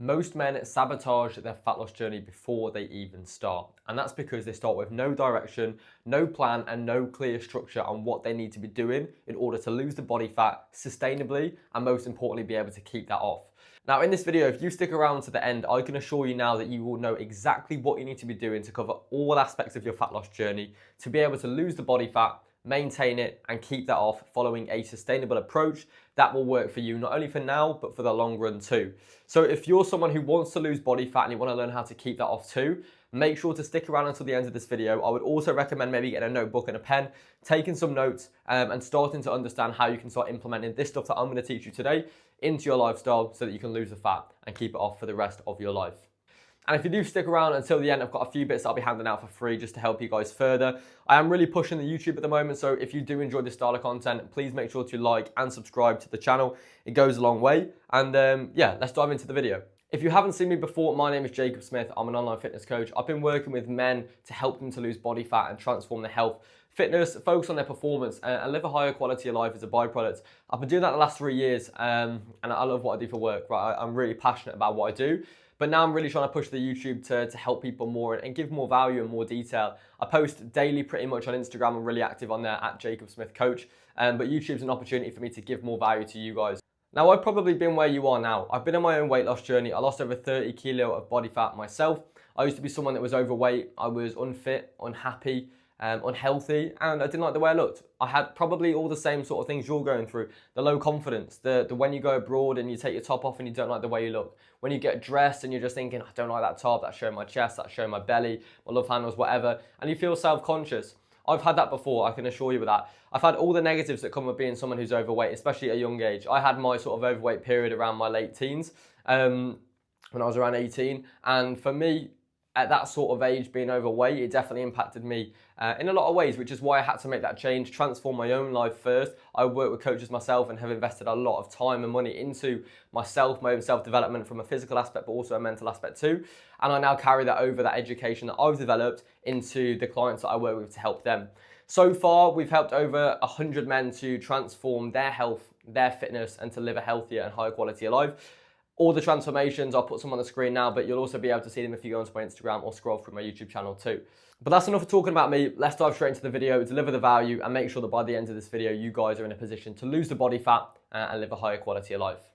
Most men sabotage their fat loss journey before they even start. And that's because they start with no direction, no plan, and no clear structure on what they need to be doing in order to lose the body fat sustainably and most importantly, be able to keep that off. Now in this video, if you stick around to the end, I can assure you now that you will know exactly what you need to be doing to cover all aspects of your fat loss journey to be able to lose the body fat, maintain it, and keep that off following a sustainable approach that will work for you, not only for now, but for the long run too. So if you're someone who wants to lose body fat and you want to learn how to keep that off too, make sure to stick around until the end of this video. I would also recommend maybe getting a notebook and a pen, taking some notes, and starting to understand how you can start implementing this stuff that I'm going to teach you today into your lifestyle so that you can lose the fat and keep it off for the rest of your life. And if you do stick around until the end, I've got a few bits that I'll be handing out for free just to help you guys further. I am really pushing the YouTube at the moment, so if you do enjoy this style of content, please make sure to like and subscribe to the channel. It goes a long way. And yeah, let's dive into the video. If you haven't seen me before, my name is Jacob Smith. I'm an online fitness coach. I've been working with men to help them to lose body fat and transform their health, fitness, focus on their performance, and live a higher quality of life as a byproduct. I've been doing that the last 3 years, and I love what I do for work. Right, I'm really passionate about what I do. But now I'm really trying to push the YouTube to help people more and give more value and more detail. I post daily pretty much on Instagram. I'm really active on there at Jacob Smith Coach. But YouTube's an opportunity for me to give more value to you guys. Now, I've probably been where you are now. I've been on my own weight loss journey. I lost over 30 kilo of body fat myself. I used to be someone that was overweight. I was unfit, unhappy, unhealthy, and I didn't like the way I looked. I had probably all the same sort of things you're going through. The low confidence, the when you go abroad and you take your top off and you don't like the way you look. When you get dressed and you're just thinking, I don't like that top, that's showing my chest, that's showing my belly, my love handles, whatever, and you feel self-conscious. I've had that before, I can assure you of that. I've had all the negatives that come with being someone who's overweight, especially at a young age. I had my sort of overweight period around my late teens, when I was around 18, and for me, at that sort of age, being overweight, it definitely impacted me in a lot of ways, which is why I had to make that change, transform my own life first. I work with coaches myself and have invested a lot of time and money into myself, my own self-development from a physical aspect, but also a mental aspect too. And I now carry that over, that education that I've developed, into the clients that I work with to help them. So far, we've helped over 100 men to transform their health, their fitness, and to live a healthier and higher quality of life. All the transformations, I'll put some on the screen now, but you'll also be able to see them if you go onto my Instagram or scroll through my YouTube channel too. But that's enough for talking about me. Let's dive straight into the video, deliver the value, and make sure that by the end of this video, you guys are in a position to lose the body fat and live a higher quality of life.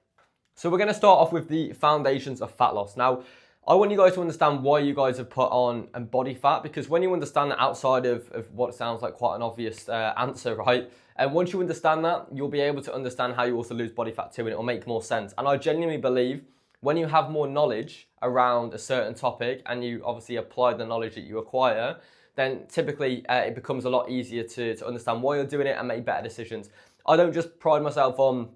So we're going to start off with the foundations of fat loss. Now, I want you guys to understand why you guys have put on body fat, because when you understand that outside of what sounds like quite an obvious answer, right? And once you understand that, you'll be able to understand how you also lose body fat too, and it will make more sense. And I genuinely believe when you have more knowledge around a certain topic and you obviously apply the knowledge that you acquire, then typically it becomes a lot easier to understand why you're doing it and make better decisions. I don't just pride myself on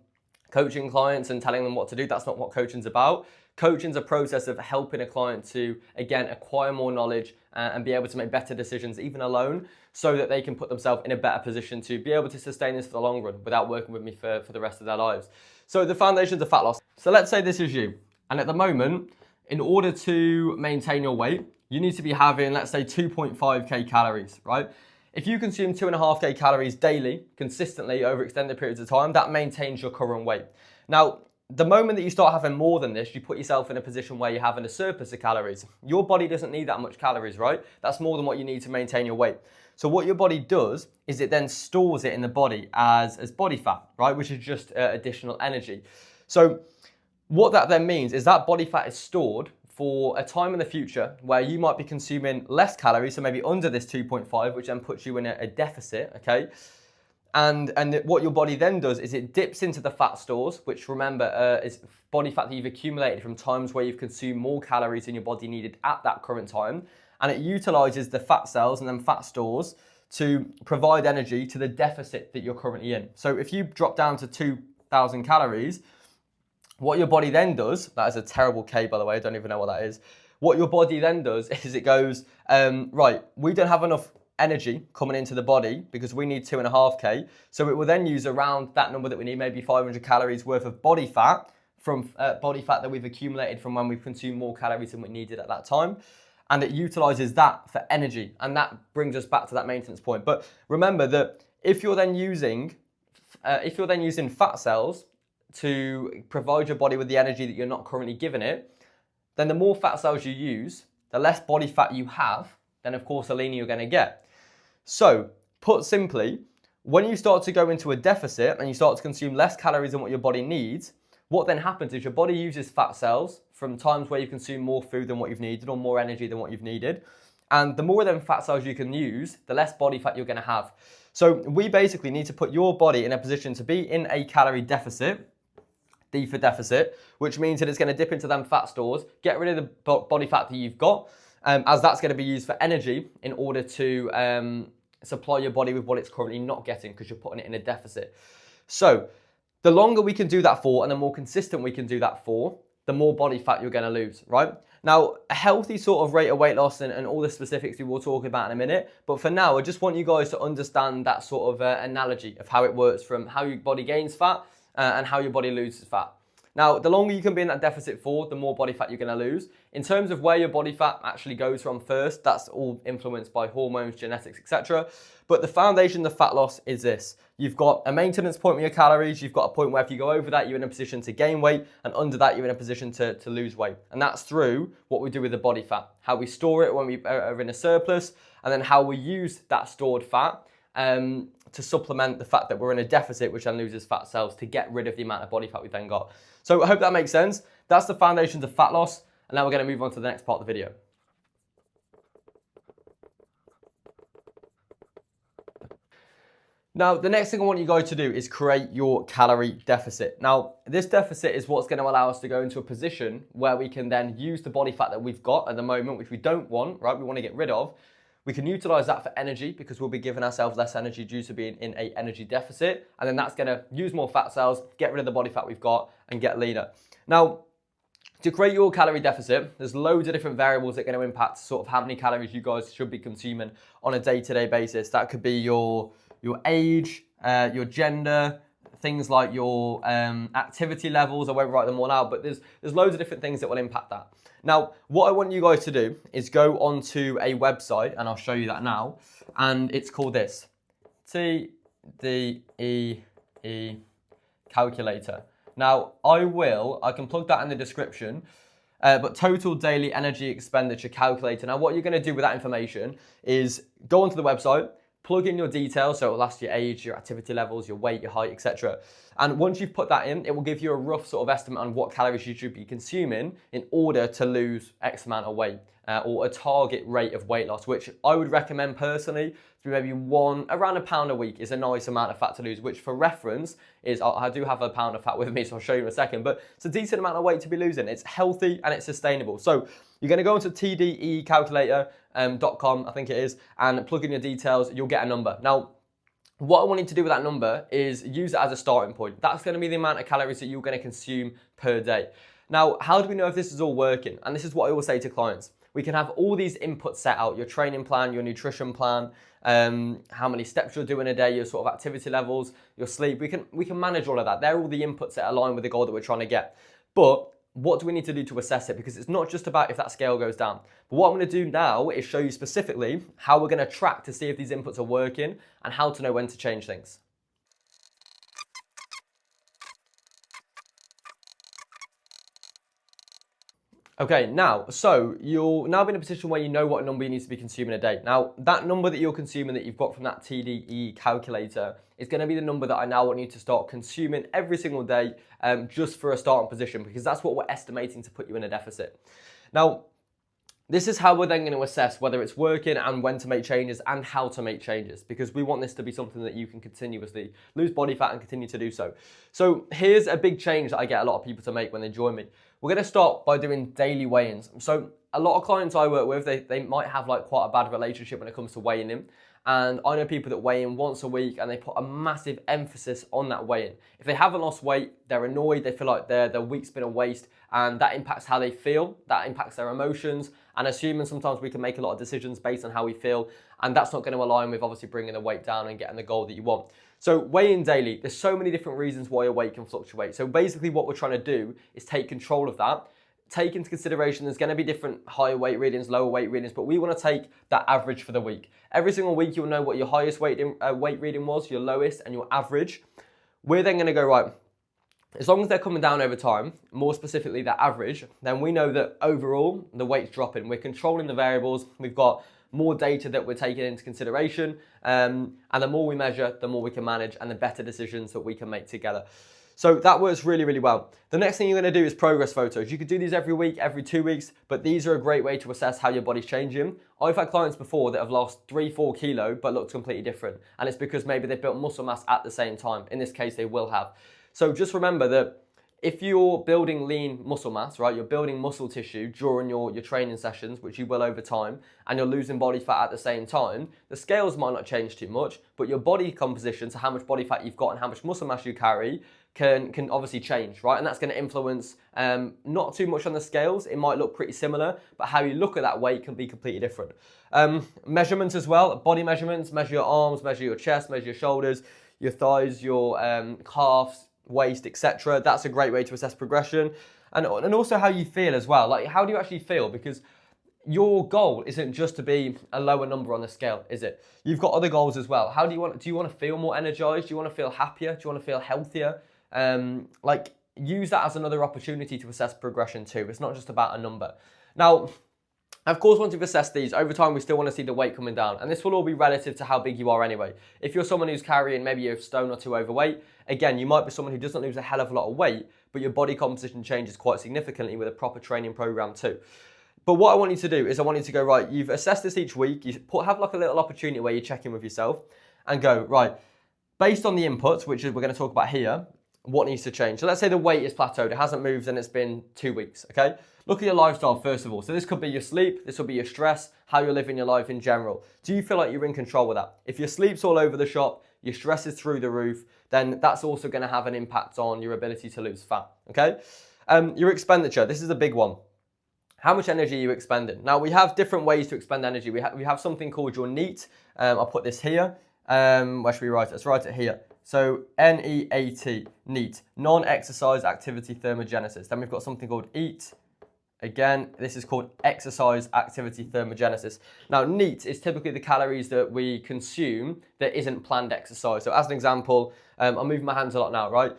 coaching clients and telling them what to do. That's not what coaching's about. Coaching's a process of helping a client to, again, acquire more knowledge and be able to make better decisions, even alone, so that they can put themselves in a better position to be able to sustain this for the long run without working with me for the rest of their lives. So the foundations of fat loss. So let's say this is you. And at the moment, in order to maintain your weight, you need to be having, let's say, 2.5k calories, right? If you consume 2.5k calories daily, consistently over extended periods of time, that maintains your current weight. Now, the moment that you start having more than this, you put yourself in a position where you're having a surplus of calories. Your body doesn't need that much calories, right? That's more than what you need to maintain your weight. So what your body does is it then stores it in the body as body fat, right? Which is just additional energy. So what that then means is that body fat is stored for a time in the future where you might be consuming less calories, so maybe under this 2.5, which then puts you in a deficit, okay? And what your body then does is it dips into the fat stores, which remember is body fat that you've accumulated from times where you've consumed more calories than your body needed at that current time. And it utilizes the fat cells and then fat stores to provide energy to the deficit that you're currently in. So if you drop down to 2,000 calories, what your body then does, that is a terrible K by the way, I don't even know what that is. What your body then does is it goes, right, we don't have enough energy coming into the body because we need 2.5k. So it will then use around that number that we need, maybe 500 calories worth of body fat from body fat that we've accumulated from when we've consumed more calories than we needed at that time. And it utilizes that for energy. And that brings us back to that maintenance point. But remember that if you're then using fat cells to provide your body with the energy that you're not currently giving it, then the more fat cells you use, the less body fat you have, then of course the leaner you're going to get. So, put simply, when you start to go into a deficit and you start to consume less calories than what your body needs, what then happens is your body uses fat cells from times where you consume more food than what you've needed or more energy than what you've needed. And the more of them fat cells you can use, the less body fat you're going to have. So we basically need to put your body in a position to be in a calorie deficit, D for deficit, which means that it's going to dip into them fat stores, get rid of the body fat that you've got, as that's going to be used for energy in order to supply your body with what it's currently not getting because you're putting it in a deficit. So the longer we can do that for and the more consistent we can do that for, the more body fat you're going to lose, right? Now, a healthy sort of rate of weight loss and all the specifics we will talk about in a minute, but for now, I just want you guys to understand that sort of analogy of how it works from how your body gains fat and how your body loses fat. Now, the longer you can be in that deficit for, the more body fat you're going to lose. In terms of where your body fat actually goes from first, that's all influenced by hormones, genetics, etc. But the foundation of fat loss is this. You've got a maintenance point with your calories. You've got a point where if you go over that, you're in a position to gain weight, and under that, you're in a position to lose weight. And that's through what we do with the body fat, how we store it when we are in a surplus, and then how we use that stored fat to supplement the fact that we're in a deficit, which then loses fat cells to get rid of the amount of body fat we've then got. So I hope that makes sense. That's the foundations of fat loss. And now we're going to move on to the next part of the video. Now, the next thing I want you guys to do is create your calorie deficit. Now, this deficit is what's going to allow us to go into a position where we can then use the body fat that we've got at the moment, which we don't want, right? We want to get rid of. We can utilize that for energy because we'll be giving ourselves less energy due to being in an energy deficit. And then that's going to use more fat cells, get rid of the body fat we've got, and get leaner. Now, to create your calorie deficit, there's loads of different variables that are going to impact sort of how many calories you guys should be consuming on a day-to-day basis. That could be your age, your gender, things like your activity levels. I won't write them all out, but there's loads of different things that will impact that. Now, what I want you guys to do is go onto a website, and I'll show you that now, and it's called this, TDEE calculator. Now, I can plug that in the description, but total daily energy expenditure calculator. Now, what you're going to do with that information is go onto the website, plug in your details, so it'll ask your age, your activity levels, your weight, your height, etc. And once you've put that in, it will give you a rough sort of estimate on what calories you should be consuming in order to lose X amount of weight, or a target rate of weight loss, which I would recommend personally to be maybe around a pound a week is a nice amount of fat to lose, which for reference is, I do have a pound of fat with me, so I'll show you in a second, but it's a decent amount of weight to be losing. It's healthy and it's sustainable. So you're going to go into tdecalculator.com, I think it is, and plug in your details, you'll get a number. Now, what I want you to do with that number is use it as a starting point. That's going to be the amount of calories that you're going to consume per day. Now, how do we know if this is all working? And this is what I always say to clients. We can have all these inputs set out, your training plan, your nutrition plan, how many steps you'll do in a day, your sort of activity levels, your sleep. We can manage all of that. They're all the inputs that align with the goal that we're trying to get. But what do we need to do to assess it? Because it's not just about if that scale goes down. But what I'm going to do now is show you specifically how we're going to track to see if these inputs are working and how to know when to change things. Okay, now, so you'll now be in a position where you know what number you need to be consuming a day. Now, that number that you're consuming that you've got from that TDE calculator is going to be the number that I now want you to start consuming every single day, just for a starting position, because that's what we're estimating to put you in a deficit. Now, this is how we're then going to assess whether it's working and when to make changes and how to make changes, because we want this to be something that you can continuously lose body fat and continue to do so. So here's a big change that I get a lot of people to make when they join me. We're going to start by doing daily weigh-ins. So a lot of clients I work with, they might have like quite a bad relationship when it comes to weighing in. And I know people that weigh in once a week and they put a massive emphasis on that weigh-in. If they haven't lost weight, they're annoyed, they feel like their week's been a waste, and that impacts how they feel, that impacts their emotions, and as humans sometimes we can make a lot of decisions based on how we feel, and that's not going to align with obviously bringing the weight down and getting the goal that you want. So weigh in daily, there's so many different reasons why your weight can fluctuate. So basically what we're trying to do is take control of that. Take into consideration there's going to be different higher weight readings, lower weight readings, but we want to take that average for the week. Every single week you'll know what your highest weight reading was, your lowest, and your average. We're then going to go, right, as long as they're coming down over time, more specifically their average, then we know that overall the weight's dropping. We're controlling the variables. We've got more data that we're taking into consideration. And the more we measure, the more we can manage and the better decisions that we can make together. So that works really, really well. The next thing you're going to do is progress photos. You could do these every week, every 2 weeks, but these are a great way to assess how your body's changing. I've had clients before that have lost 3-4 kilo, but looked completely different. And it's because maybe they've built muscle mass at the same time. In this case, they will have. So just remember that if you're building lean muscle mass, right, you're building muscle tissue during your training sessions, which you will over time, and you're losing body fat at the same time, the scales might not change too much, but your body composition, so how much body fat you've got and how much muscle mass you carry, can obviously change, right? And that's going to influence not too much on the scales. It might look pretty similar, but how you look at that weight can be completely different. Measurements as well, body measurements, measure your arms, measure your chest, measure your shoulders, your thighs, your calves, waist, etc. That's a great way to assess progression. And also how you feel as well. Like, how do you actually feel? Because your goal isn't just to be a lower number on the scale, is it? You've got other goals as well. Do you want to feel more energized? Do you want to feel happier? Do you want to feel healthier? Use that as another opportunity to assess progression too. It's not just about a number. Now, of course, once you've assessed these, over time, we still want to see the weight coming down. And this will all be relative to how big you are anyway. If you're someone who's carrying maybe a stone or two overweight, again, you might be someone who doesn't lose a hell of a lot of weight, but your body composition changes quite significantly with a proper training program too. But what I want you to do is I want you to go, right, you've assessed this each week. Have like a little opportunity where you check in with yourself and go, right, based on the inputs, which we're going to talk about here, what needs to change? So let's say the weight is plateaued. It hasn't moved and it's been 2 weeks, okay? Look at your lifestyle first of all. So this could be your sleep, this will be your stress, how you're living your life in general. Do you feel like you're in control with that? If your sleep's all over the shop, your stress is through the roof, then that's also going to have an impact on your ability to lose fat, okay? Your expenditure, this is a big one. How much energy are you expending? Now, we have different ways to expend energy. We have something called your NEAT. I'll put this here. Where should we write it? Let's write it here. So NEAT, NEAT, non-exercise activity thermogenesis. Then we've got something called EAT. Again, this is called exercise activity thermogenesis. Now, NEAT is typically the calories that we consume that isn't planned exercise. So as an example, I'm moving my hands a lot now, right?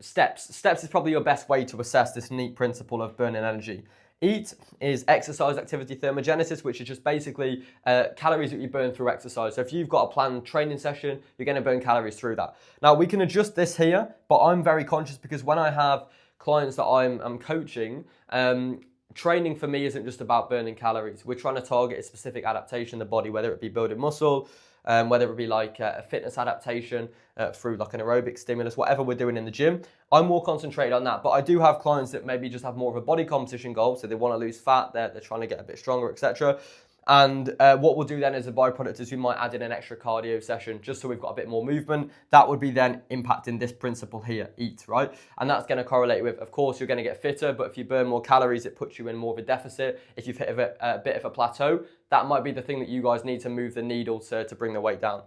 Steps. Steps is probably your best way to assess this NEAT principle of burning energy. EAT is exercise activity thermogenesis, which is just basically calories that you burn through exercise. So if you've got a planned training session, you're going to burn calories through that. Now, we can adjust this here, but I'm very conscious because when I have clients that I'm coaching, training for me isn't just about burning calories. We're trying to target a specific adaptation in the body, whether it be building muscle, whether it be like a fitness adaptation through like an aerobic stimulus, whatever we're doing in the gym. I'm more concentrated on that, but I do have clients that maybe just have more of a body composition goal, so they want to lose fat, they're trying to get a bit stronger, etc. And what we'll do then as a byproduct is we might add in an extra cardio session just so we've got a bit more movement. That would be then impacting this principle here, EAT, right? And that's going to correlate with, of course, you're going to get fitter, but if you burn more calories, it puts you in more of a deficit. If you've hit a bit of a plateau, that might be the thing that you guys need to move the needle to bring the weight down.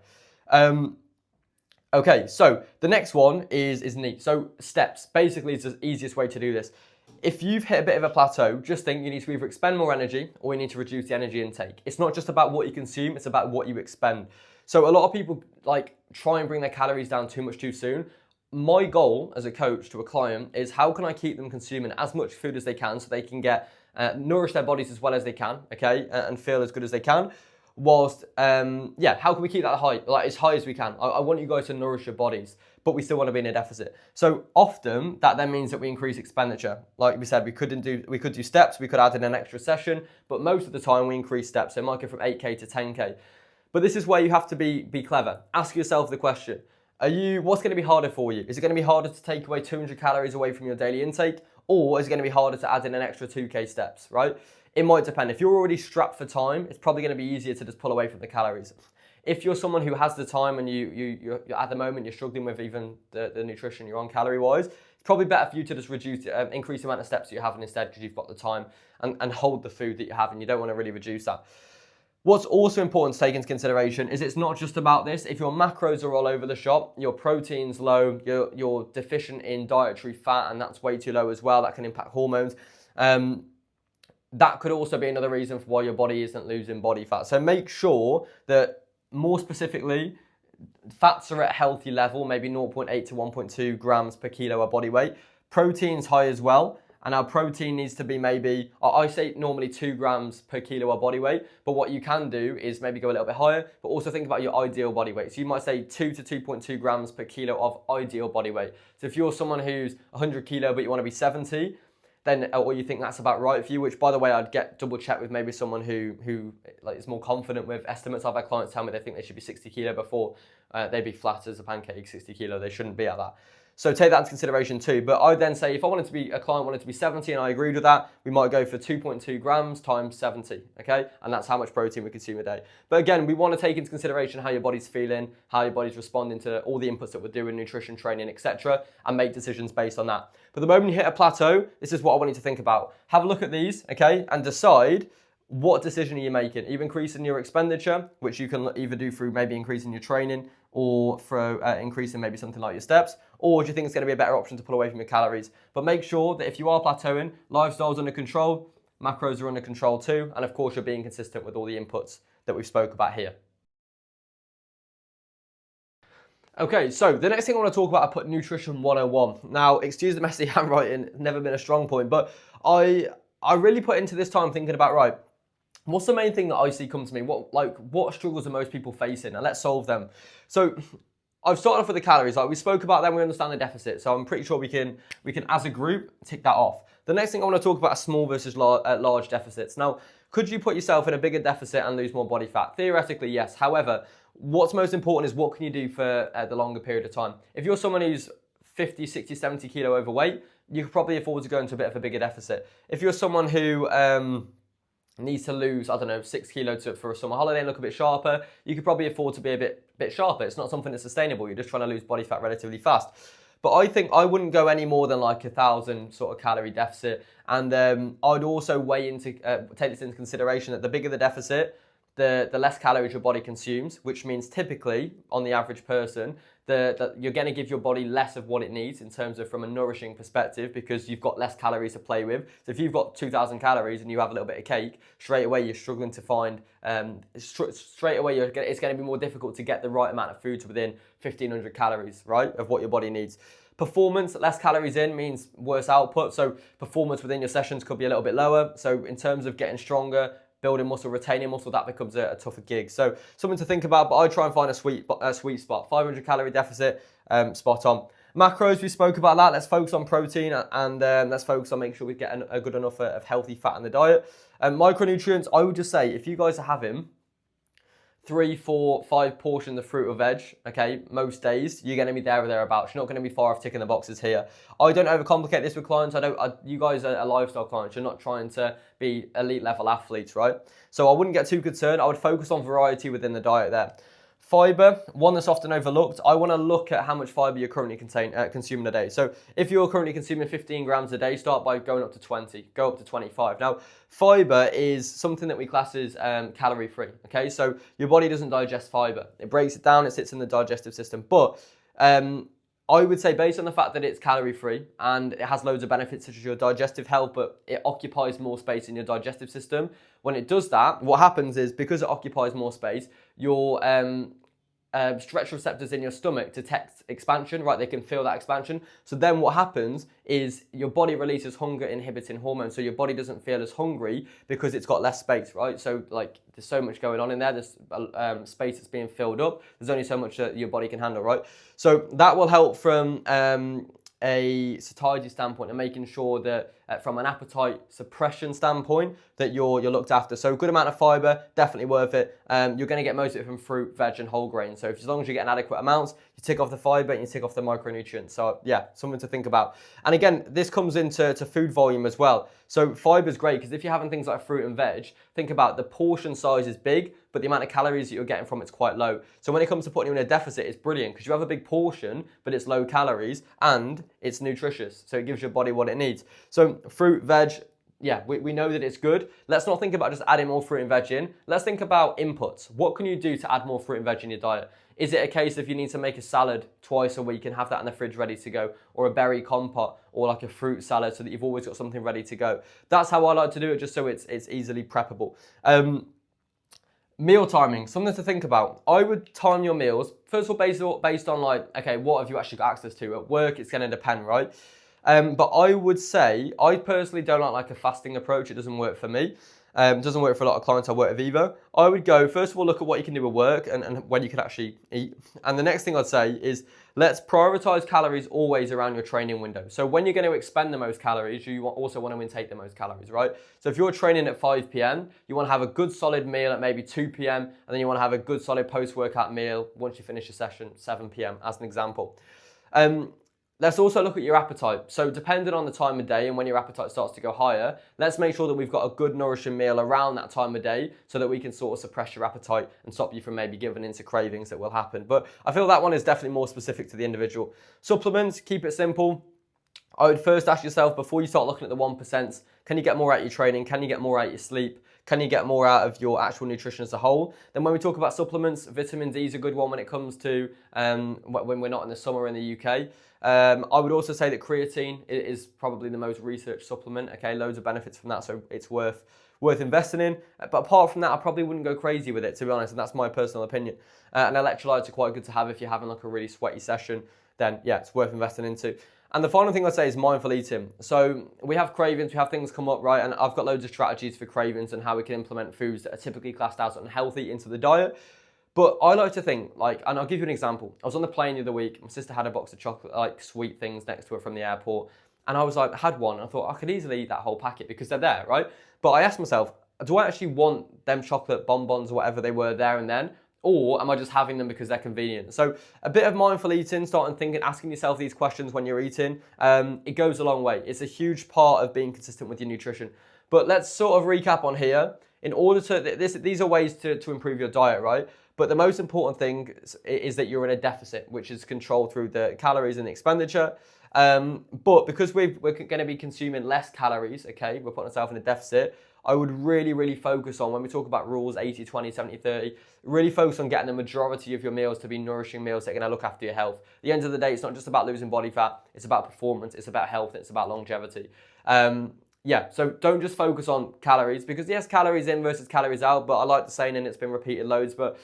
Okay, so the next one is NEAT. So steps, basically it's the easiest way to do this. If you've hit a bit of a plateau, just think you need to either expend more energy or you need to reduce the energy intake. It's not just about what you consume, it's about what you expend. So a lot of people like try and bring their calories down too much too soon. My goal as a coach to a client is how can I keep them consuming as much food as they can so they can get nourish their bodies as well as they can, okay, and feel as good as they can. Whilst, how can we keep that high, like as high as we can? I want you guys to nourish your bodies, but we still want to be in a deficit. So often that then means that we increase expenditure. Like we said, we could do steps, we could add in an extra session, but most of the time we increase steps. So it might go from 8K to 10K. But this is where you have to be clever. Ask yourself the question, what's going to be harder for you? Is it going to be harder to take away 200 calories away from your daily intake? Or is it going to be harder to add in an extra 2K steps, right? It might depend. If you're already strapped for time, it's probably going to be easier to just pull away from the calories. If you're someone who has the time and you're at the moment you're struggling with even the nutrition you're on calorie-wise, it's probably better for you to just increase the amount of steps that you're having instead because you've got the time and hold the food that you have and you don't want to really reduce that. What's also important to take into consideration is it's not just about this. If your macros are all over the shop, your protein's low, you're deficient in dietary fat and that's way too low as well, that can impact hormones. That could also be another reason for why your body isn't losing body fat. So make sure that more specifically, Fats are at a healthy level, maybe 0.8 to 1.2 grams per kilo of body weight. Protein's high as well. And our protein needs to be maybe, I say normally 2 grams per kilo of body weight, but what you can do is maybe go a little bit higher, but also think about your ideal body weight. So you might say 2 to 2.2 grams per kilo of ideal body weight. So if you're someone who's 100 kilo, but you want to be 70, then, or you think that's about right for you, which by the way, I'd get double check with maybe someone who like is more confident with estimates. I've had clients tell me they think they should be 60 kilo before they'd be flat as a pancake, 60 kilo. They shouldn't be at that. So take that into consideration too. But I'd then say if a client wanted to be 70 and I agreed with that, we might go for 2.2 grams times 70, okay? And that's how much protein we consume a day. But again, we want to take into consideration how your body's feeling, how your body's responding to all the inputs that we're doing, nutrition, training, etc., and make decisions based on that. But the moment you hit a plateau, this is what I want you to think about. Have a look at these, okay? And decide what decision are you making? Are you increasing your expenditure, which you can either do through maybe increasing your training or through increasing maybe something like your steps, or do you think it's going to be a better option to pull away from your calories? But make sure that if you are plateauing, lifestyle's under control, macros are under control too, and of course you're being consistent with all the inputs that we've spoke about here. Okay, so the next thing I want to talk about, I put nutrition 101. Now, excuse the messy handwriting, never been a strong point, but I really put into this time thinking about, right, what's the main thing that I see come to me? What struggles are most people facing? And let's solve them. So I've started off with the calories. Like we spoke about them, we understand the deficit. So I'm pretty sure we can as a group tick that off. The next thing I want to talk about are small versus large deficits. Now, could you put yourself in a bigger deficit and lose more body fat? Theoretically, yes. However, what's most important is what can you do for the longer period of time? If you're someone who's 50, 60, 70 kilo overweight, you could probably afford to go into a bit of a bigger deficit. If you're someone who needs to lose, I don't know, 6 kilos for a summer holiday and look a bit sharper, you could probably afford to be a bit sharper. It's not something that's sustainable. You're just trying to lose body fat relatively fast. But I think I wouldn't go any more than like 1,000 sort of calorie deficit. And I'd also take this into consideration that the bigger the deficit, the less calories your body consumes, which means typically on the average person, that you're going to give your body less of what it needs in terms of from a nourishing perspective because you've got less calories to play with. So if you've got 2,000 calories and you have a little bit of cake, straight away you're struggling to find, straight away it's going to be more difficult to get the right amount of food to within 1,500 calories, right, of what your body needs. Performance, less calories in means worse output. So performance within your sessions could be a little bit lower. So in terms of getting stronger, building muscle, retaining muscle, that becomes a tougher gig. So something to think about, but I try and find a sweet spot. 500 calorie deficit, spot on. Macros, we spoke about that. Let's focus on protein and let's focus on making sure we get a good enough of healthy fat in the diet. Micronutrients, I would just say, if you guys are having 3, 4, 5 portions of fruit or veg, okay, most days, you're going to be there or thereabouts. You're not going to be far off ticking the boxes here. I don't overcomplicate this with clients. You guys are lifestyle clients. You're not trying to be elite level athletes, right? So I wouldn't get too concerned. I would focus on variety within the diet there. Fiber, one that's often overlooked. I want to look at how much fiber you're currently consuming a day. So if you're currently consuming 15 grams a day, start by going up to 20, go up to 25. Now, fiber is something that we class as calorie free, okay? So your body doesn't digest fiber. It breaks it down, it sits in the digestive system. But I would say based on the fact that it's calorie free and it has loads of benefits such as your digestive health, but it occupies more space in your digestive system. When it does that, what happens is because it occupies more space, your stretch receptors in your stomach detect expansion, right? They can feel that expansion. So then what happens is your body releases hunger inhibiting hormones. So your body doesn't feel as hungry because it's got less space, right? So like there's so much going on in there. There's space that's being filled up. There's only so much that your body can handle, right? So that will help from a satiety standpoint and making sure that from an appetite suppression standpoint that you're looked after. So a good amount of fiber, definitely worth it. You're going to get most of it from fruit, veg and whole grain. So as long as you get an adequate amounts, you tick off the fiber and you tick off the micronutrients. So yeah, something to think about. And again, this comes into food volume as well. So fiber is great because if you're having things like fruit and veg, think about the portion size is big, but the amount of calories that you're getting from it's quite low. So when it comes to putting you in a deficit, it's brilliant because you have a big portion, but it's low calories and it's nutritious. So it gives your body what it needs. So fruit, veg, yeah, we know that it's good. Let's not think about just adding more fruit and veg in. Let's think about inputs. What can you do to add more fruit and veg in your diet? Is it a case if you need to make a salad twice a week and have that in the fridge ready to go, or a berry compote, or like a fruit salad so that you've always got something ready to go? That's how I like to do it, just so it's easily preppable. Meal timing, something to think about. I would time your meals, first of all, based on like, okay, what have you actually got access to? At work, it's going to depend, right? But I would say, I personally don't like a fasting approach. It doesn't work for me. It doesn't work for a lot of clients I work with either. I would go, first of all, look at what you can do at work and when you can actually eat. And the next thing I'd say is, let's prioritize calories always around your training window. So when you're going to expend the most calories, you also want to intake the most calories, right? So if you're training at 5 p.m., you want to have a good solid meal at maybe 2 p.m. And then you want to have a good solid post-workout meal once you finish your session, 7 p.m. as an example. Let's also look at your appetite. So depending on the time of day and when your appetite starts to go higher, let's make sure that we've got a good nourishing meal around that time of day so that we can sort of suppress your appetite and stop you from maybe giving into cravings that will happen. But I feel that one is definitely more specific to the individual. Supplements, keep it simple. I would first ask yourself, before you start looking at the 1%, can you get more out of your training? Can you get more out of your sleep? Can you get more out of your actual nutrition as a whole? Then when we talk about supplements, vitamin D is a good one when it comes to when we're not in the summer in the UK. I would also say that creatine is probably the most researched supplement. Okay, loads of benefits from that, so it's worth investing in. But apart from that, I probably wouldn't go crazy with it, to be honest, and that's my personal opinion. And electrolytes are quite good to have if you're having like a really sweaty session. Then yeah, it's worth investing into. And the final thing I'd say is mindful eating. So we have cravings, we have things come up, right? And I've got loads of strategies for cravings and how we can implement foods that are typically classed as unhealthy into the diet. But I like to think, like, and I'll give you an example. I was on the plane the other week. My sister had a box of chocolate, like sweet things next to her from the airport. And I was like, had one. And I thought I could easily eat that whole packet because they're there, right? But I asked myself, do I actually want them chocolate bonbons or whatever they were there and then? Or am I just having them because they're convenient? So a bit of mindful eating, starting thinking, asking yourself these questions when you're eating, it goes a long way. It's a huge part of being consistent with your nutrition. But let's sort of recap on here. In order to, these are ways to improve your diet, right? But the most important thing is that you're in a deficit, which is controlled through the calories and the expenditure. But because we're going to be consuming less calories, okay, we're putting ourselves in a deficit, I would really focus on, when we talk about rules, 80, 20, 70, 30, really focus on getting the majority of your meals to be nourishing meals that are going to look after your health. At the end of the day, it's not just about losing body fat, it's about performance, it's about health, it's about longevity. Yeah, so don't just focus on calories, because yes, calories in versus calories out, but I like the saying and it's been repeated loads, but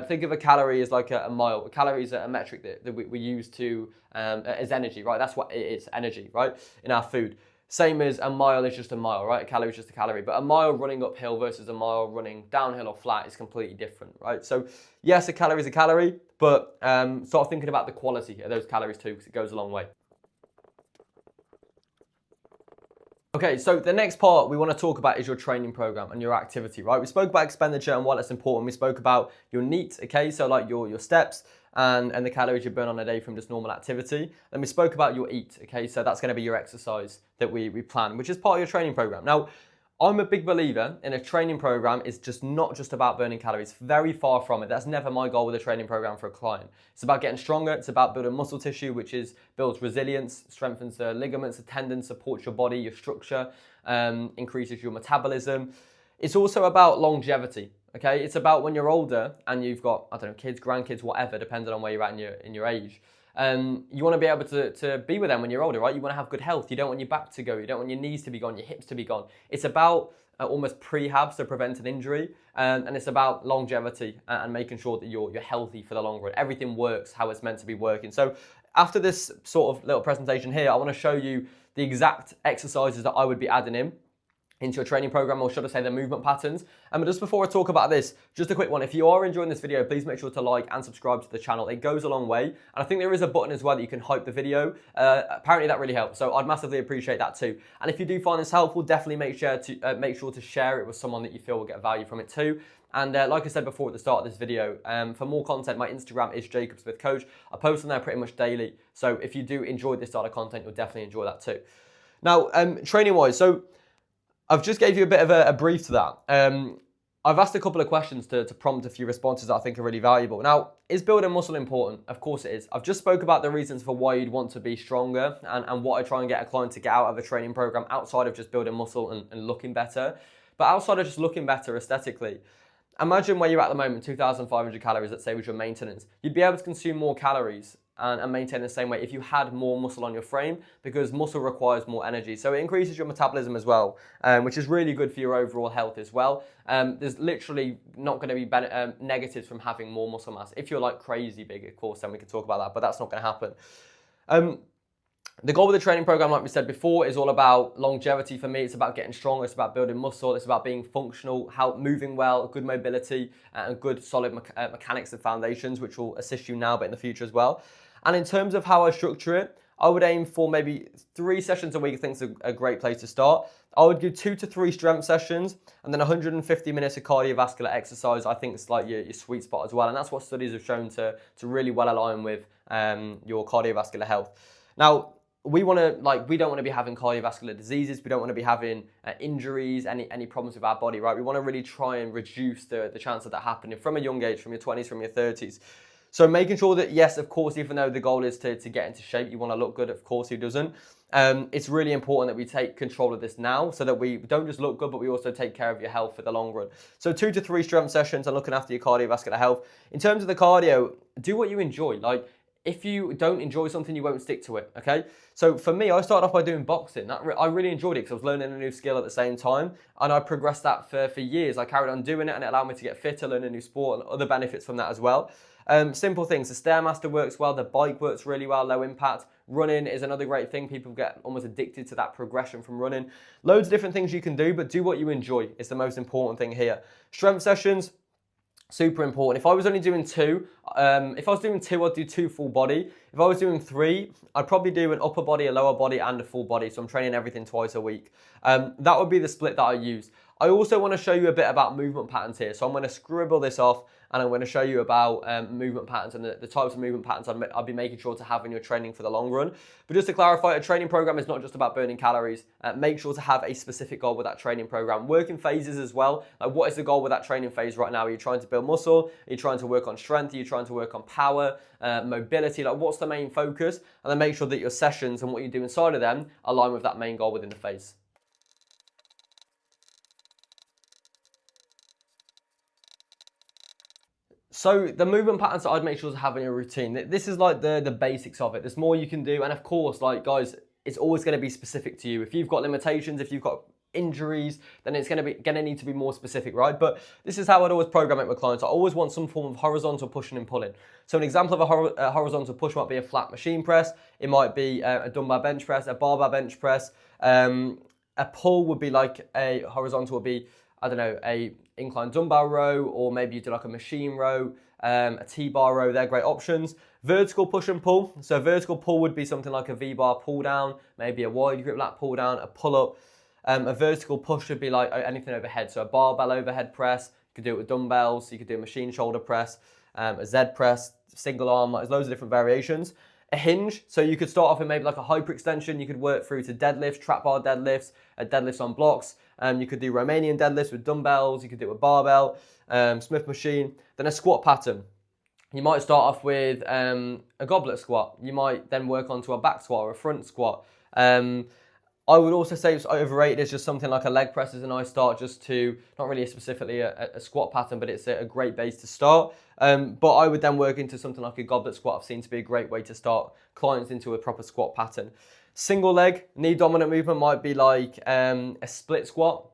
think of a calorie as like a mile. A calorie is a metric that we use to, as energy, right? That's what it is, energy, right? In our food. Same as a mile is just a mile, right? A calorie is just a calorie. But a mile running uphill versus a mile running downhill or flat is completely different, right? So yes, a calorie is a calorie, but start thinking about the quality of those calories too, because it goes a long way. Okay, so the next part we want to talk about is your training program and your activity, right? We spoke about expenditure and why that's important. We spoke about your NEAT, okay? So like your steps and the calories you burn on a day from just normal activity. Then we spoke about your EAT, okay? So that's going to be your exercise that we plan, which is part of your training program. Now, I'm a big believer in a training program is just not just about burning calories. Very far from it. That's never my goal with a training program for a client. It's about getting stronger. It's about building muscle tissue, which builds resilience, strengthens the ligaments, the tendons, supports your body, your structure, increases your metabolism. It's also about longevity. Okay, it's about when you're older and you've got, I don't know, kids, grandkids, whatever, depending on where you're at in your age. You want to be able to be with them when you're older, right? You want to have good health. You don't want your back to go. You don't want your knees to be gone, your hips to be gone. It's about almost prehab, so prevent an injury. And it's about longevity and making sure that you're healthy for the long run. Everything works how it's meant to be working. So after this sort of little presentation here, I want to show you the exact exercises that I would be adding into your training program, or should I say the movement patterns. But just before I talk about this, just a quick one. If you are enjoying this video, please make sure to like and subscribe to the channel. It goes a long way. And I think there is a button as well that you can hype the video. Apparently that really helps. So I'd massively appreciate that too. And if you do find this helpful, definitely make sure to share it with someone that you feel will get value from it too. And like I said before at the start of this video, for more content, my Instagram is JacobSmithCoach. I post on there pretty much daily. So if you do enjoy this style of content, you'll definitely enjoy that too. Now, training-wise, so I've just gave you a bit of a brief to that. I've asked a couple of questions to prompt a few responses that I think are really valuable. Now, is building muscle important? Of course it is. I've just spoke about the reasons for why you'd want to be stronger and what I try and get a client to get out of a training program outside of just building muscle and looking better. But outside of just looking better aesthetically, imagine where you're at the moment, 2,500 calories, let's say, with your maintenance. You'd be able to consume more calories and maintain the same weight if you had more muscle on your frame, because muscle requires more energy. So it increases your metabolism as well, which is really good for your overall health as well. There's literally not going to be negatives from having more muscle mass. If you're like crazy big, of course, then we can talk about that, but that's not going to happen. The goal with the training program, like we said before, is all about longevity for me. It's about getting stronger. It's about building muscle. It's about being functional, moving well, good mobility, and good solid mechanics and foundations, which will assist you now, but in the future as well. And in terms of how I structure it, I would aim for maybe 3 sessions a week. I think is a great place to start. I would do 2 to 3 strength sessions, and then 150 minutes of cardiovascular exercise. I think it's like your sweet spot as well. And that's what studies have shown to really well align with your cardiovascular health. Now, we don't want to be having cardiovascular diseases. We don't want to be having injuries, any problems with our body, right? We want to really try and reduce the chance of that happening from a young age, from your 20s, from your 30s. So making sure that, yes, of course, even though the goal is to get into shape, you want to look good, of course, who doesn't? It's really important that we take control of this now so that we don't just look good, but we also take care of your health for the long run. So 2 to 3 strength sessions and looking after your cardiovascular health. In terms of the cardio, do what you enjoy. Like, if you don't enjoy something, you won't stick to it, okay? So for me, I started off by doing boxing. I really enjoyed it because I was learning a new skill at the same time, and I progressed that for years. I carried on doing it, and it allowed me to get fitter, learn a new sport, and other benefits from that as well. Simple things. The Stairmaster works well. The bike works really well, low impact. Running is another great thing. People get almost addicted to that progression from running. Loads of different things you can do, but do what you enjoy is the most important thing here. Strength sessions, super important. If I was only doing 2, I'd do 2 full body. If I was doing 3, I'd probably do an upper body, a lower body, and a full body. So I'm training everything twice a week. That would be the split that I use. I also want to show you a bit about movement patterns here. So I'm going to scribble this off, and I'm going to show you about movement patterns and the types of movement patterns I'll be making sure to have in your training for the long run. But just to clarify, a training program is not just about burning calories. Make sure to have a specific goal with that training program. Work in phases as well. Like, what is the goal with that training phase right now? Are you trying to build muscle? Are you trying to work on strength? Are you trying to work on power, mobility? Like, what's the main focus? And then make sure that your sessions and what you do inside of them align with that main goal within the phase. So the movement patterns that I'd make sure to have in your routine, this is like the basics of it. There's more you can do. And of course, like, guys, it's always going to be specific to you. If you've got limitations, if you've got injuries, then it's going to need to be more specific, right? But this is how I'd always program it with clients. I always want some form of horizontal pushing and pulling. So an example of a horizontal push might be a flat machine press. It might be a dumbbell bench press, a barbell bench press. A pull would be like a horizontal would be, I don't know, a incline dumbbell row, or maybe you do like a machine row, a T-bar row. They're great options. Vertical push and pull. So vertical pull would be something like a V-bar pull down, maybe a wide grip lat pull down, a pull up. A vertical push would be like anything overhead. So a barbell overhead press. You could do it with dumbbells. You could do a machine shoulder press, a Z press, single arm. There's loads of different variations. A hinge, so you could start off with maybe like a hyperextension. You could work through to deadlifts, trap bar deadlifts, deadlifts on blocks. You could do Romanian deadlifts with dumbbells. You could do it with barbell, Smith machine. Then a squat pattern. You might start off with a goblet squat. You might then work onto a back squat or a front squat. I would also say it's overrated is just something like a leg press as a nice start, just to, not really specifically a squat pattern, but it's a great base to start. But I would then work into something like a goblet squat. I've seen to be a great way to start clients into a proper squat pattern. Single leg, knee dominant movement might be like a split squat,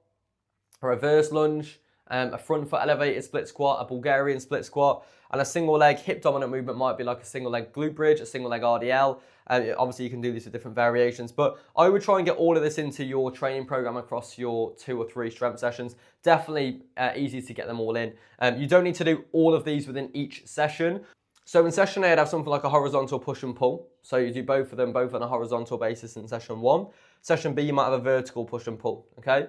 a reverse lunge, a front foot elevated split squat, a Bulgarian split squat, and a single leg hip dominant movement might be like a single leg glute bridge, a single leg RDL. Obviously you can do this with different variations, but I would try and get all of this into your training program across your 2 or 3 strength sessions. Definitely easy to get them all in. You don't need to do all of these within each session. So in session A, I'd have something like a horizontal push and pull. So you do both of them, both on a horizontal basis in session 1. Session B, you might have a vertical push and pull, okay?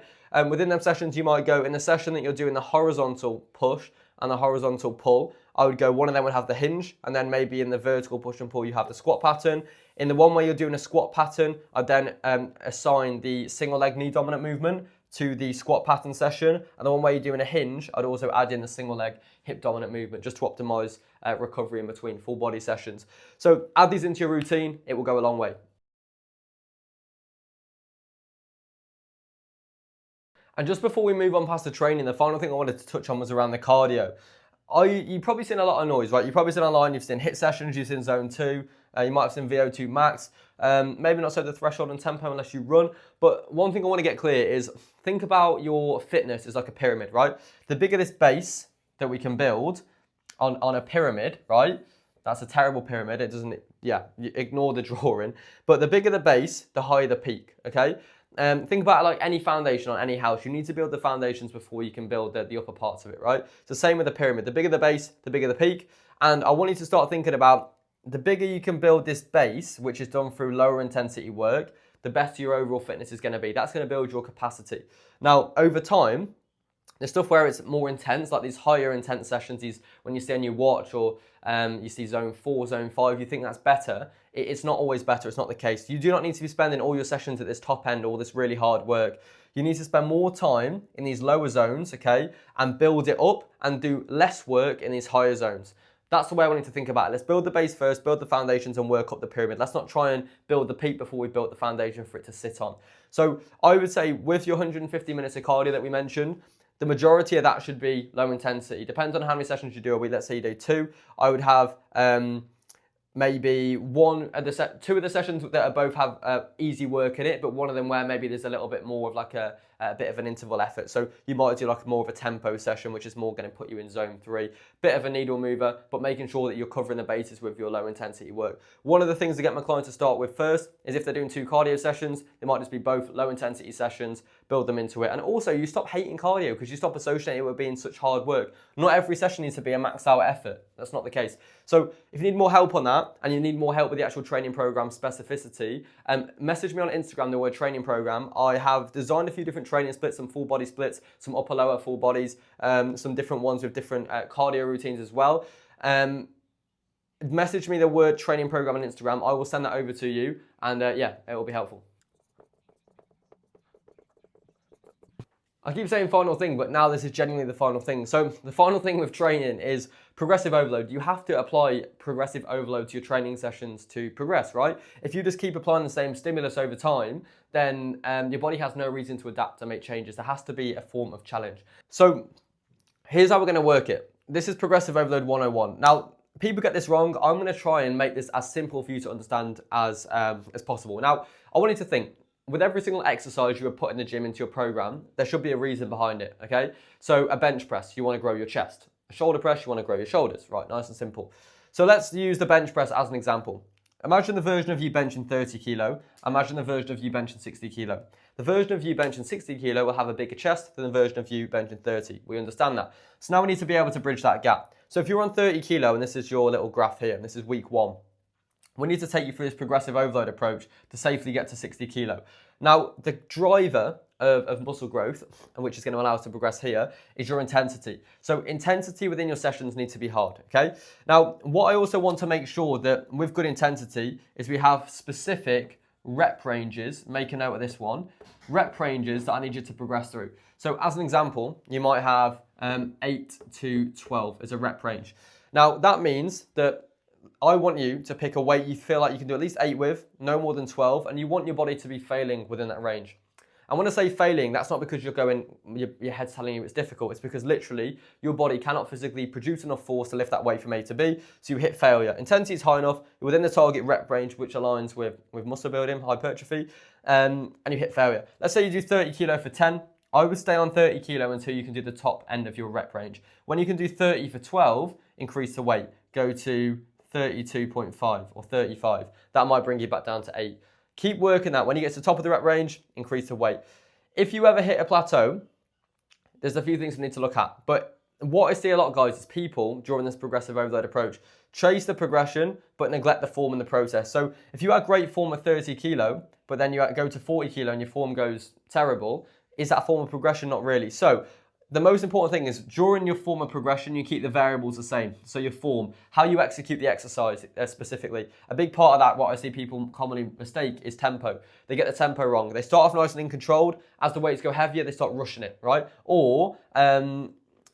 Within them sessions, you might go, in the session that you're doing the horizontal push and the horizontal pull, I would go, one of them would have the hinge, and then maybe in the vertical push and pull, you have the squat pattern. In the one where you're doing a squat pattern, I'd then assign the single leg knee dominant movement to the squat pattern session. And the one where you're doing a hinge, I'd also add in the single leg hip dominant movement just to optimize recovery in between full body sessions. So add these into your routine, it will go a long way. And just before we move on past the training, the final thing I wanted to touch on was around the cardio. You've probably seen a lot of noise, right? You've probably seen online, you've seen HIIT sessions, you've seen zone 2, You might have seen VO2 max. Maybe not so the threshold and tempo unless you run. But one thing I want to get clear is think about your fitness as like a pyramid, right? The bigger this base that we can build on a pyramid, right? That's a terrible pyramid. It doesn't, ignore the drawing. But the bigger the base, the higher the peak, okay? Think about it like any foundation on any house. You need to build the foundations before you can build the upper parts of it, right? It's the same with the pyramid. The bigger the base, the bigger the peak. And I want you to start thinking about the bigger you can build this base, which is done through lower intensity work, the better your overall fitness is going to be. That's going to build your capacity. Now, over time, the stuff where it's more intense, like these higher intense sessions, these when you see on your watch or you see zone 4, zone 5, you think that's better. It's not always better. It's not the case. You do not need to be spending all your sessions at this top end, all this really hard work. You need to spend more time in these lower zones, okay, and build it up and do less work in these higher zones. That's the way I want you to think about it. Let's build the base first, build the foundations and work up the pyramid. Let's not try and build the peak before we built the foundation for it to sit on. So I would say with your 150 minutes of cardio that we mentioned, the majority of that should be low intensity. Depends on how many sessions you do a week. Let's say you do 2. I would have maybe two of the sessions that both have easy work in it, but one of them where maybe there's a little bit more of like a bit of an interval effort. So you might do like more of a tempo session, which is more going to put you in zone 3. Bit of a needle mover, but making sure that you're covering the bases with your low intensity work. One of the things to get my clients to start with first is if they're doing 2 cardio sessions, they might just be both low intensity sessions, build them into it. And also you stop hating cardio because you stop associating it with being such hard work. Not every session needs to be a max out effort. That's not the case. So if you need more help on that and you need more help with the actual training program specificity, message me on Instagram, the word training program. I have designed a few different training splits, some full body splits, some upper lower full bodies, some different ones with different cardio routines as well. Message me the word training program on Instagram. I will send that over to you and it will be helpful. I keep saying final thing, but now this is genuinely the final thing. So the final thing with training is progressive overload. You have to apply progressive overload to your training sessions to progress, right? If you just keep applying the same stimulus over time, then your body has no reason to adapt and make changes. There has to be a form of challenge. So here's how we're going to work it. This is progressive overload 101. Now, people get this wrong. I'm going to try and make this as simple for you to understand as possible. Now, I want you to think, with every single exercise you would put in the gym into your program, there should be a reason behind it, okay? So a bench press, you want to grow your chest. A shoulder press, you want to grow your shoulders, right? Nice and simple. So let's use the bench press as an example. Imagine the version of you benching 30 kilo. Imagine the version of you benching 60 kilo. The version of you benching 60 kilo will have a bigger chest than the version of you benching 30. We understand that. So now we need to be able to bridge that gap. So if you're on 30 kilo, and this is your little graph here, and this is week 1, we need to take you through this progressive overload approach to safely get to 60 kilo. Now, the driver of muscle growth, and which is going to allow us to progress here, is your intensity. So intensity within your sessions needs to be hard, okay? Now, what I also want to make sure that with good intensity is we have specific rep ranges, make a note of this one, rep ranges that I need you to progress through. So as an example, you might have 8 to 12 as a rep range. Now, that means that I want you to pick a weight you feel like you can do at least 8 with, no more than 12, and you want your body to be failing within that range. And when I say failing, that's not because your head's telling you it's difficult. It's because literally your body cannot physically produce enough force to lift that weight from A to B, so you hit failure. Intensity is high enough, you're within the target rep range, which aligns with muscle building, hypertrophy, and you hit failure. Let's say you do 30 kilo for 10. I would stay on 30 kilo until you can do the top end of your rep range. When you can do 30 for 12, increase the weight. Go to 32.5 or 35. That might bring you back down to 8. Keep working that. When you get to the top of the rep range, increase the weight. If you ever hit a plateau, there's a few things we need to look at. But what I see a lot, guys, is people during this progressive overload approach chase the progression but neglect the form in the process. So if you had great form at 30 kilo, but then you go to 40 kilo and your form goes terrible, is that form of progression? Not really. So the most important thing is during your form of progression, you keep the variables the same. So your form, how you execute the exercise specifically. A big part of that, what I see people commonly mistake, is tempo. They get the tempo wrong. They start off nice and controlled. As the weights go heavier, they start rushing it, right? Or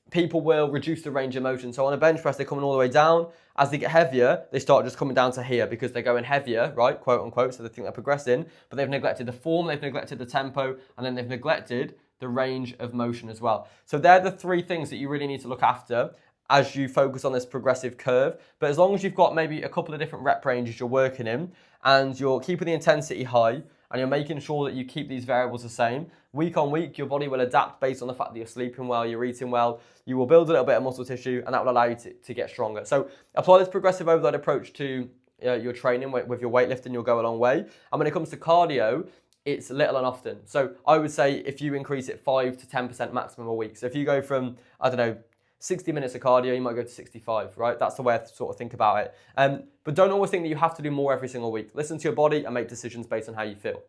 people will reduce the range of motion. So on a bench press, they're coming all the way down. As they get heavier, they start just coming down to here because they're going heavier, right? Quote unquote. So they think they're progressing, but they've neglected the form, they've neglected the tempo, and then they've neglected the range of motion as well. So they're the 3 things that you really need to look after. as you focus on this progressive curve. But as long as you've got maybe a couple of different rep ranges you're working in, and you're keeping the intensity high, and you're making sure that you keep these variables the same, week on week, your body will adapt based on the fact that you're sleeping well, you're eating well, you will build a little bit of muscle tissue, and that will allow you to get stronger. So apply this progressive overload approach to your training with your weightlifting, you'll go a long way. And when it comes to cardio, it's little and often. So I would say if you increase it 5 to 10% maximum a week. So if you go from, 60 minutes of cardio, you might go to 65, right? That's the way I sort of think about it. But don't always think that you have to do more every single week. Listen to your body and make decisions based on how you feel.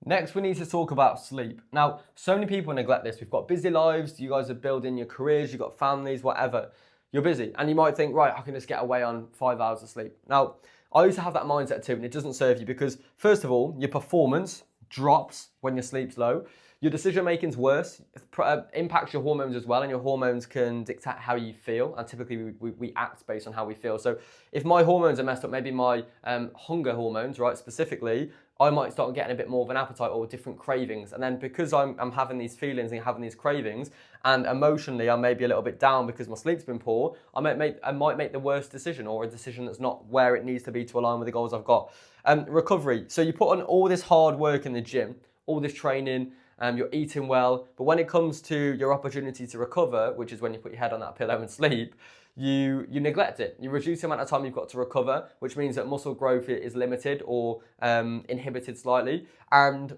Next, we need to talk about sleep. Now, so many people neglect this. We've got busy lives. You guys are building your careers. You've got families, whatever. You're busy. And you might think, right, I can just get away on 5 hours of sleep. Now, I used to have that mindset too, and it doesn't serve you because, first of all, your performance drops when your sleep's low. Your decision making's worse, impacts your hormones as well, and your hormones can dictate how you feel, and typically we act based on how we feel. So if my hormones are messed up, maybe my hunger hormones, right, specifically, I might start getting a bit more of an appetite or different cravings. And then because I'm having these feelings and having these cravings, and emotionally I'm maybe a little bit down because my sleep's been poor, I might make the worst decision, or a decision that's not where it needs to be to align with the goals I've got. Recovery. So you put on all this hard work in the gym, all this training, you're eating well, but when it comes to your opportunity to recover, which is when you put your head on that pillow and sleep, you neglect it. You reduce the amount of time you've got to recover, which means that muscle growth is limited or inhibited slightly, and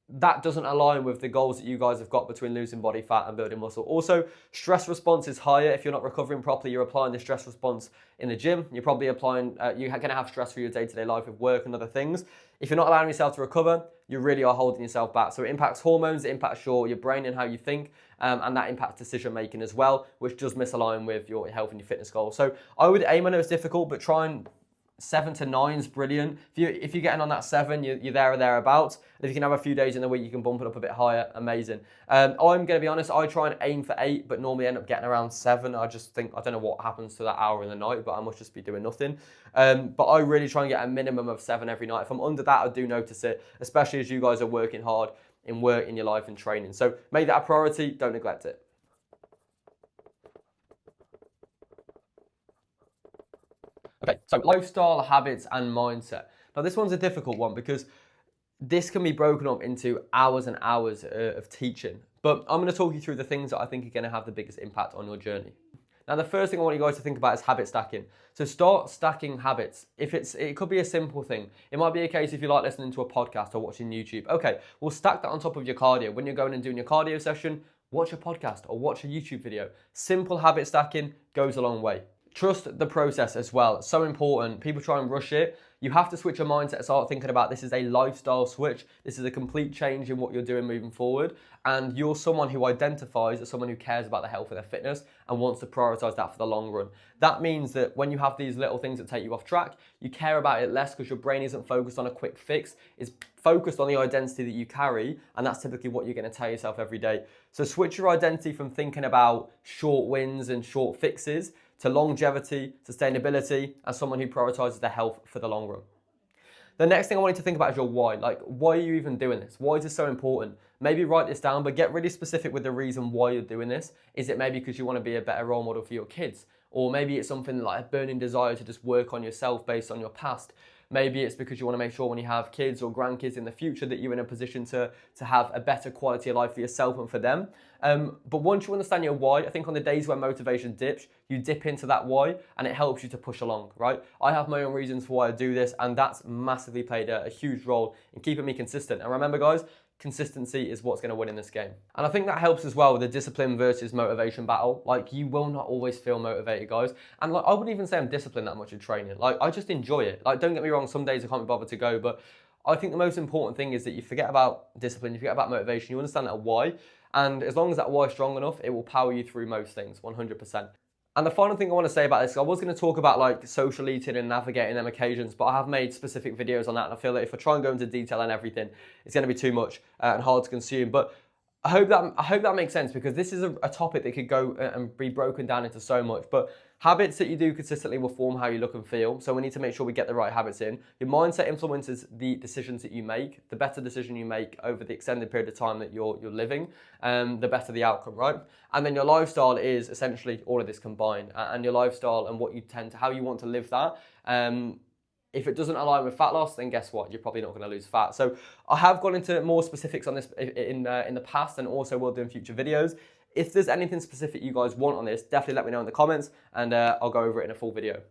that doesn't align with the goals that you guys have got between losing body fat and building muscle. Also, stress response is higher. If you're not recovering properly, you're applying the stress response in the gym. You're probably applying, you're going to have stress for your day-to-day life with work and other things. If you're not allowing yourself to recover, you really are holding yourself back. So it impacts hormones, it impacts your brain and how you think, and that impacts decision making as well, which does misalign with your health and your fitness goals. So I would aim, I know it's difficult, but try and 7 to 9 is brilliant. If you're getting on that 7, you're there or thereabouts. And if you can have a few days in the week, you can bump it up a bit higher. Amazing. I'm going to be honest, I try and aim for 8, but normally end up getting around 7. I just think, I don't know what happens to that hour in the night, but I must just be doing nothing. But I really try and get a minimum of 7 every night. If I'm under that, I do notice it, especially as you guys are working hard in work, in your life and training. So make that a priority, don't neglect it. Okay, so lifestyle, habits, and mindset. Now this one's a difficult one because this can be broken up into hours and hours of teaching. But I'm going to talk you through the things that I think are going to have the biggest impact on your journey. Now the first thing I want you guys to think about is habit stacking. So start stacking habits. It could be a simple thing. It might be a case if you like listening to a podcast or watching YouTube. Okay, we'll stack that on top of your cardio. When you're going and doing your cardio session, watch a podcast or watch a YouTube video. Simple habit stacking goes a long way. Trust the process as well. It's so important. People try and rush it. You have to switch your mindset and start thinking about this is a lifestyle switch. This is a complete change in what you're doing moving forward. And you're someone who identifies as someone who cares about the health and their fitness and wants to prioritize that for the long run. That means that when you have these little things that take you off track, you care about it less because your brain isn't focused on a quick fix. It's focused on the identity that you carry, and that's typically what you're going to tell yourself every day. So switch your identity from thinking about short wins and short fixes to longevity, sustainability, and someone who prioritizes their health for the long run. The next thing I want you to think about is your why. Like, why are you even doing this? Why is this so important? Maybe write this down, but get really specific with the reason why you're doing this. Is it maybe because you want to be a better role model for your kids? Or maybe it's something like a burning desire to just work on yourself based on your past. Maybe it's because you want to make sure when you have kids or grandkids in the future that you're in a position to have a better quality of life for yourself and for them. But once you understand your why, I think on the days where motivation dips, you dip into that why and it helps you to push along, right? I have my own reasons for why I do this, and that's massively played a huge role in keeping me consistent. And remember guys, consistency is what's going to win in this game. And I think that helps as well with the discipline versus motivation battle. Like, you will not always feel motivated, guys. And like, I wouldn't even say I'm disciplined that much in training. Like, I just enjoy it. Like, don't get me wrong, some days I can't be bothered to go, but I think the most important thing is that you forget about discipline, you forget about motivation, you understand that why. And as long as that why is strong enough, it will power you through most things, 100%. And the final thing I want to say about this, I was going to talk about like social eating and navigating them occasions, but I have made specific videos on that, and I feel that if I try and go into detail and everything, it's going to be too much and hard to consume. But I hope that makes sense, because this is a topic that could go and be broken down into so much. But habits that you do consistently will form how you look and feel. So we need to make sure we get the right habits in. Your mindset influences the decisions that you make. The better decision you make over the extended period of time that you're living, the better the outcome, right? And then your lifestyle is essentially all of this combined. And your lifestyle and how you want to live that. If it doesn't align with fat loss, then guess what? You're probably not going to lose fat. So I have gone into more specifics on this in the past, and also will do in future videos. If there's anything specific you guys want on this, definitely let me know in the comments, and I'll go over it in a full video.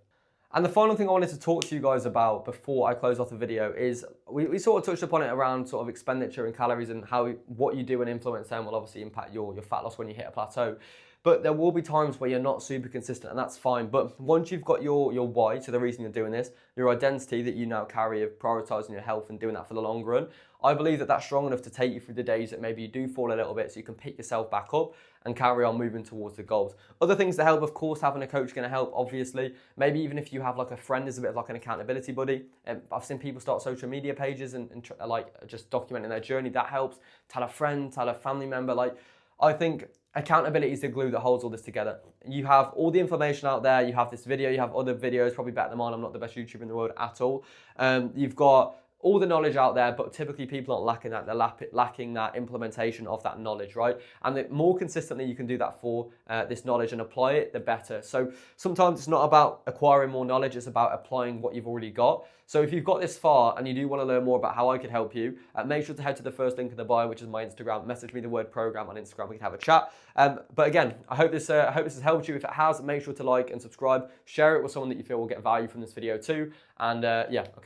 And the final thing I wanted to talk to you guys about before I close off the video is we sort of touched upon it around sort of expenditure and calories, and how what you do and influence them will obviously impact your fat loss when you hit a plateau. But there will be times where you're not super consistent, and that's fine. But once you've got your why, so the reason you're doing this, your identity that you now carry of prioritizing your health and doing that for the long run, I believe that that's strong enough to take you through the days that maybe you do fall a little bit, so you can pick yourself back up and carry on moving towards the goals. Other things to help, of course, having a coach is going to help, obviously. Maybe even if you have like a friend as a bit of like an accountability buddy. I've seen people start social media pages and like just documenting their journey. That helps. Tell a friend, tell a family member. Like, I think accountability is the glue that holds all this together. You have all the information out there. You have this video. You have other videos, probably better than mine. I'm not the best YouTuber in the world at all. You've got all the knowledge out there, but typically people aren't lacking that. They're lacking that implementation of that knowledge, right? And the more consistently you can do that for this knowledge and apply it, the better. So sometimes it's not about acquiring more knowledge, it's about applying what you've already got. So if you've got this far and you do want to learn more about how I could help you, make sure to head to the first link in the bio, which is my Instagram. Message me the word program on Instagram. We can have a chat. But again, I hope this has helped you. If it has, make sure to like and subscribe. Share it with someone that you feel will get value from this video too. And yeah. Okay.